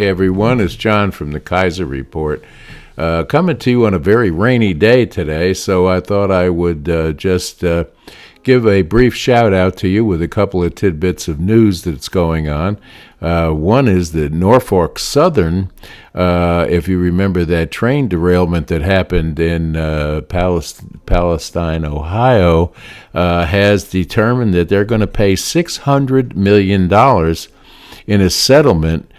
everyone. It's John from the Kaiser Report. Coming to you on a very rainy day today, so I thought I would just give a brief shout out to you with a couple of tidbits of news that's going on. One is that Norfolk Southern, if you remember that train derailment that happened in Palestine, Ohio, has determined that they're going to pay $600 million in a settlement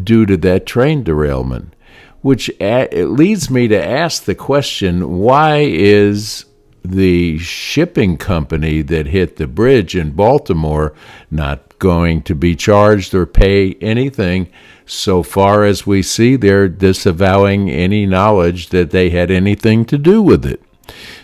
due to that train derailment, which it leads me to ask the question, why is the shipping company that hit the bridge in Baltimore not going to be charged or pay anything? So far as we see, they're disavowing any knowledge that they had anything to do with it.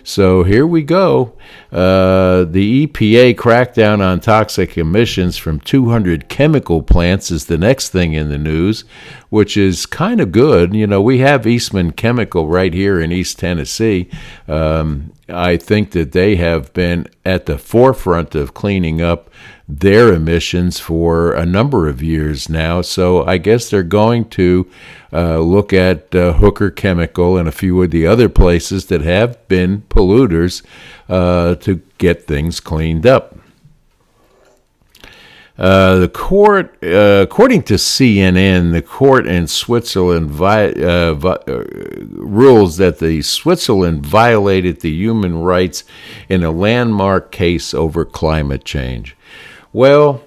So here we go. The EPA crackdown on toxic emissions from 200 chemical plants is the next thing in the news, which is kind of good. You know, we have Eastman Chemical right here in East Tennessee. I think that they have been at the forefront of cleaning up their emissions for a number of years now. So I guess they're going to look at Hooker Chemical and a few of the other places that have been polluters to get things cleaned up. The court, according to CNN, the court in Switzerland rules that the Switzerland violated the human rights in a landmark case over climate change. Well,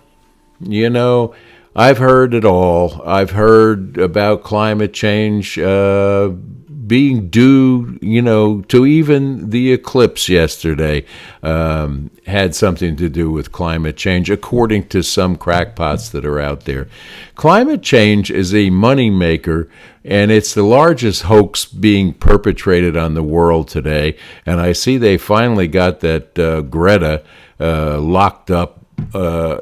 you know, I've heard it all. I've heard about climate change being due, to even the eclipse yesterday had something to do with climate change, according to some crackpots that are out there. Climate change is a moneymaker, and it's the largest hoax being perpetrated on the world today. And I see they finally got that Greta locked up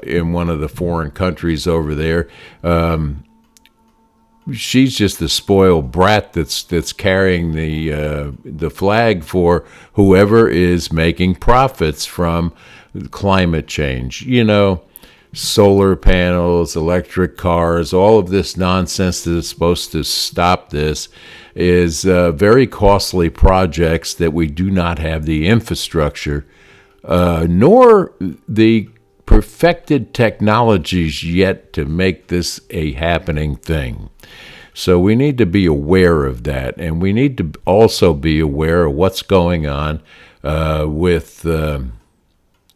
in one of the foreign countries over there. She's just a spoiled brat that's carrying the flag for whoever is making profits from climate change. You know, solar panels, electric cars, all of this nonsense that is supposed to stop this is very costly projects that we do not have the infrastructure nor the perfected technologies yet to make this a happening thing. So we need to be aware of that, and we need to also be aware of what's going on with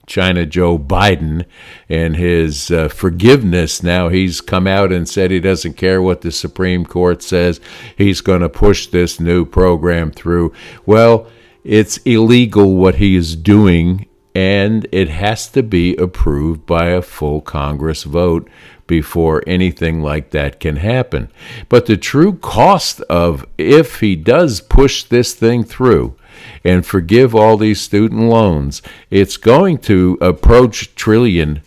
China Joe Biden and his forgiveness. Now he's come out and said he doesn't care what the Supreme Court says. He's going to push this new program through. Well, it's illegal what he is doing, and it has to be approved by a full Congress vote before anything like that can happen. But the true cost of if he does push this thing through and forgive all these student loans, it's going to approach $1 trillion.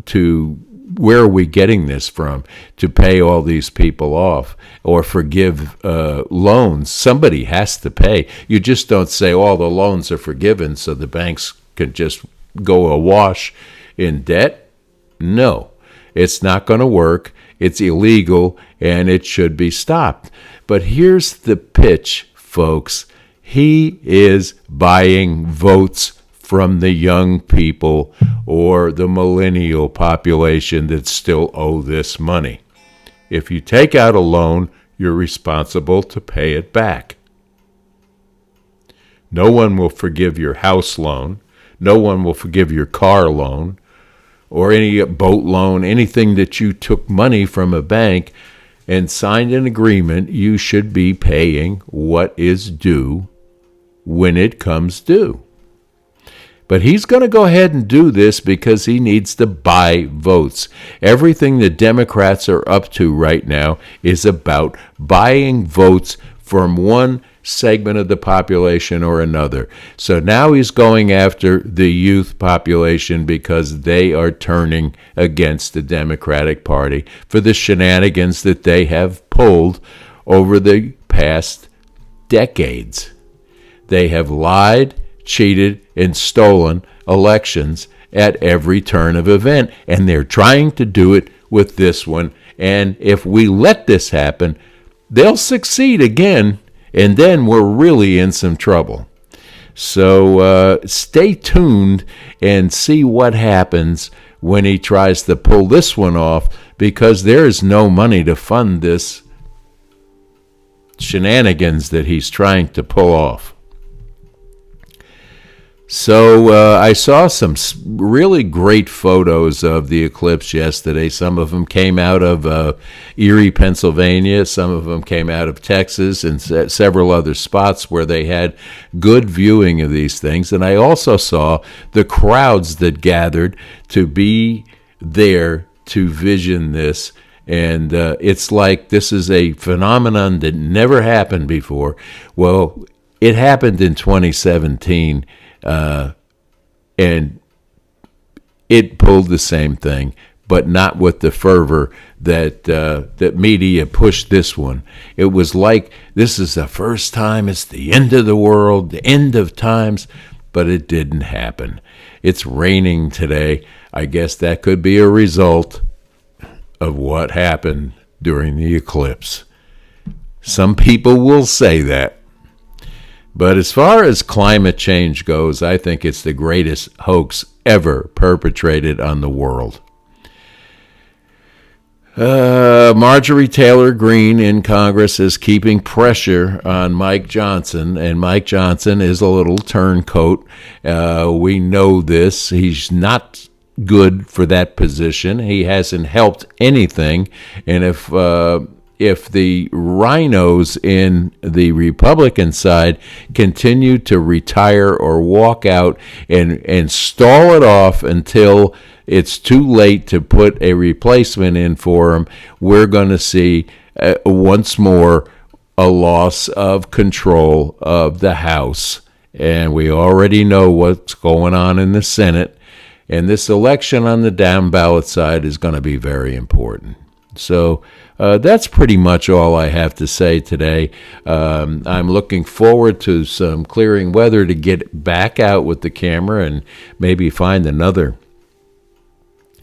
To where are we getting this from to pay all these people off or forgive loans? Somebody has to pay. You just don't say all the loans are forgiven so the banks can just go awash in debt. No, it's not going to work. It's illegal, and it should be stopped. But here's the pitch, folks. He is buying votes from the young people or the millennial population that still owe this money. If you take out a loan, you're responsible to pay it back. No one will forgive your house loan. No one will forgive your car loan or any boat loan, anything that you took money from a bank and signed an agreement. You should be paying what is due when it comes due. But he's going to go ahead and do this because he needs to buy votes. Everything the Democrats are up to right now is about buying votes from one segment of the population or another. So now he's going after the youth population because they are turning against the Democratic Party for the shenanigans that they have pulled over the past decades. They have lied, cheated, and stolen elections at every turn of event, and they're trying to do it with this one And if we let this happen, they'll succeed again, and then we're really in some trouble. So stay tuned and see what happens when he tries to pull this one off, because there is no money to fund this shenanigans that he's trying to pull off. So I saw some really great photos of the eclipse yesterday. Some of them came out of Erie, Pennsylvania. Some of them came out of Texas and several other spots where they had good viewing of these things. And I also saw the crowds that gathered to be there to vision this. And it's like this is a phenomenon that never happened before. Well, it happened in 2017. And it pulled the same thing, but not with the fervor that media pushed this one. It was like, this is the first time, it's the end of the world, the end of times, but it didn't happen. It's raining today. I guess that could be a result of what happened during the eclipse. Some people will say that. But as far as climate change goes, I think it's the greatest hoax ever perpetrated on the world. Marjorie Taylor Greene in Congress is keeping pressure on Mike Johnson, and Mike Johnson is a little turncoat. We know this. He's not good for that position. He hasn't helped anything, and if the rhinos in the Republican side continue to retire or walk out and stall it off until it's too late to put a replacement in for them, we're going to see once more a loss of control of the House. And we already know what's going on in the Senate. And this election on the down ballot side is going to be very important. So that's pretty much all I have to say today. I'm looking forward to some clearing weather to get back out with the camera and maybe find another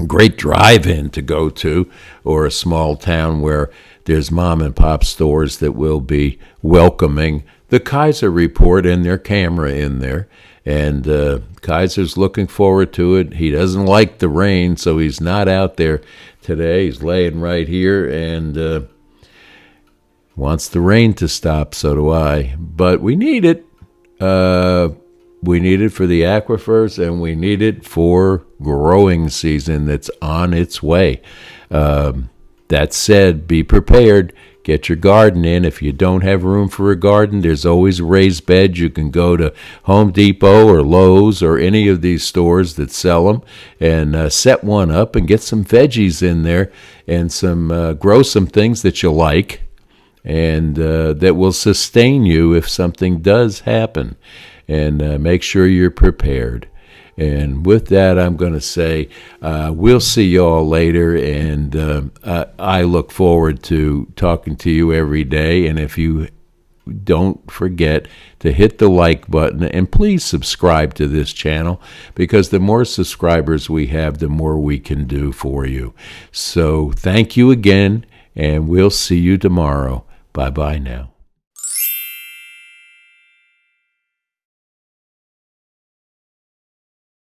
great drive-in to go to, or a small town where there's mom and pop stores that will be welcoming the Kaiser Report and their camera in there. And Kaiser's looking forward to it. He doesn't like the rain, so he's not out there today. He's laying right here and wants the rain to stop. So do I. But we need it. We need it for the aquifers, and we need it for growing season that's on its way. That said, be prepared. Get your garden in. If you don't have room for a garden, there's always raised beds. You can go to Home Depot or Lowe's or any of these stores that sell them and set one up and get some veggies in there and grow some things that you like and that will sustain you if something does happen. And make sure you're prepared. And with that, I'm going to say we'll see you all later, and I look forward to talking to you every day. And if you don't forget to hit the like button, and please subscribe to this channel, because the more subscribers we have, the more we can do for you. So thank you again, and we'll see you tomorrow. Bye-bye now.